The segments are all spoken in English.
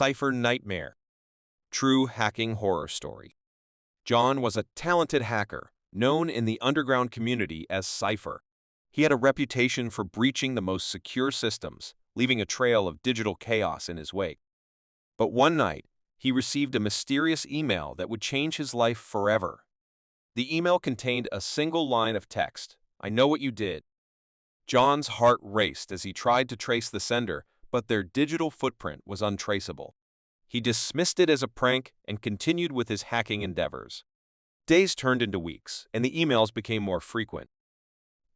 Cypher Nightmare. True hacking horror story. John was a talented hacker, known in the underground community as Cypher. He had a reputation for breaching the most secure systems, leaving a trail of digital chaos in his wake. But one night, he received a mysterious email that would change his life forever. The email contained a single line of text: "I know what you did." John's heart raced as he tried to trace the sender, but their digital footprint was untraceable. He dismissed it as a prank and continued with his hacking endeavors. Days turned into weeks, and the emails became more frequent.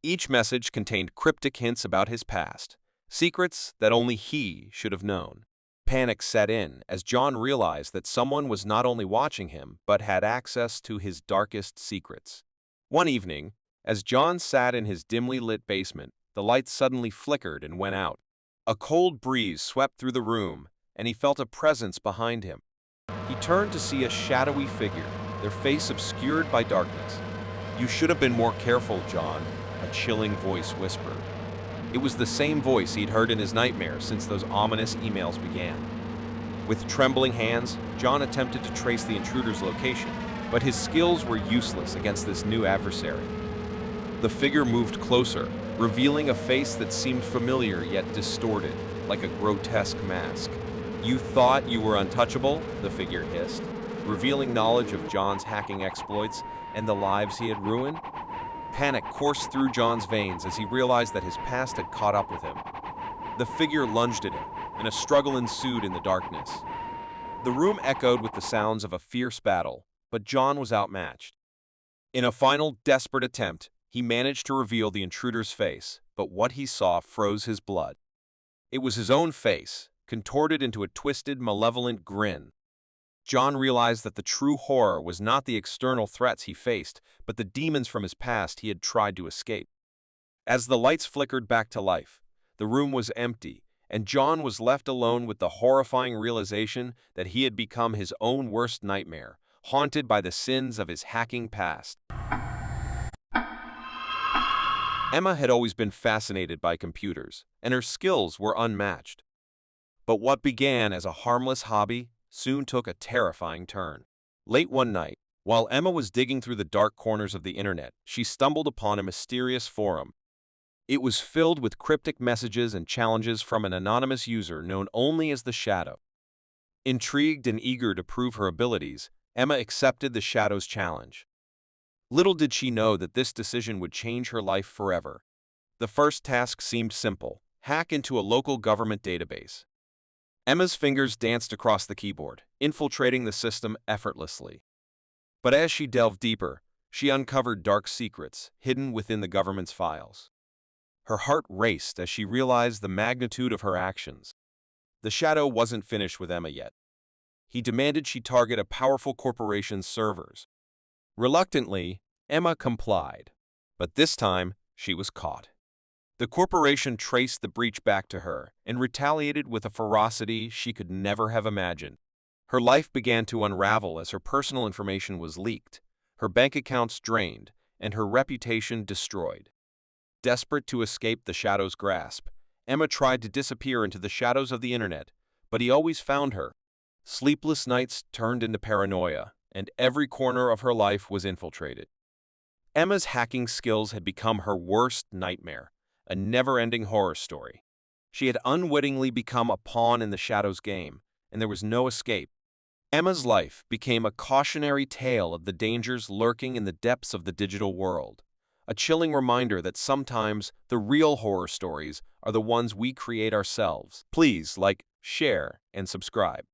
Each message contained cryptic hints about his past, secrets that only he should have known. Panic set in as John realized that someone was not only watching him, but had access to his darkest secrets. One evening, as John sat in his dimly lit basement, the lights suddenly flickered and went out. A cold breeze swept through the room, and he felt a presence behind him. He turned to see a shadowy figure, their face obscured by darkness. "You should have been more careful, John," a chilling voice whispered. It was the same voice he'd heard in his nightmares since those ominous emails began. With trembling hands, John attempted to trace the intruder's location, but his skills were useless against this new adversary. The figure moved closer, revealing a face that seemed familiar yet distorted, like a grotesque mask. "You thought you were untouchable?" the figure hissed, revealing knowledge of John's hacking exploits and the lives he had ruined. Panic coursed through John's veins as he realized that his past had caught up with him. The figure lunged at him, and a struggle ensued in the darkness. The room echoed with the sounds of a fierce battle, but John was outmatched. In a final, desperate attempt, he managed to reveal the intruder's face, but what he saw froze his blood. It was his own face, contorted into a twisted, malevolent grin. John realized that the true horror was not the external threats he faced, but the demons from his past he had tried to escape. As the lights flickered back to life, the room was empty, and John was left alone with the horrifying realization that he had become his own worst nightmare, haunted by the sins of his hacking past. Emma had always been fascinated by computers, and her skills were unmatched. But what began as a harmless hobby soon took a terrifying turn. Late one night, while Emma was digging through the dark corners of the internet, she stumbled upon a mysterious forum. It was filled with cryptic messages and challenges from an anonymous user known only as the Shadow. Intrigued and eager to prove her abilities, Emma accepted the Shadow's challenge. Little did she know that this decision would change her life forever. The first task seemed simple: hack into a local government database. Emma's fingers danced across the keyboard, infiltrating the system effortlessly. But as she delved deeper, she uncovered dark secrets hidden within the government's files. Her heart raced as she realized the magnitude of her actions. The Shadow wasn't finished with Emma yet. He demanded she target a powerful corporation's servers. Reluctantly, Emma complied, but this time she was caught. The corporation traced the breach back to her and retaliated with a ferocity she could never have imagined. Her life began to unravel as her personal information was leaked, her bank accounts drained, and her reputation destroyed. Desperate to escape the Shadow's grasp, Emma tried to disappear into the shadows of the internet, but he always found her. Sleepless nights turned into paranoia, and every corner of her life was infiltrated. Emma's hacking skills had become her worst nightmare, a never-ending horror story. She had unwittingly become a pawn in the Shadow's game, and there was no escape. Emma's life became a cautionary tale of the dangers lurking in the depths of the digital world, a chilling reminder that sometimes the real horror stories are the ones we create ourselves. Please like, share, and subscribe.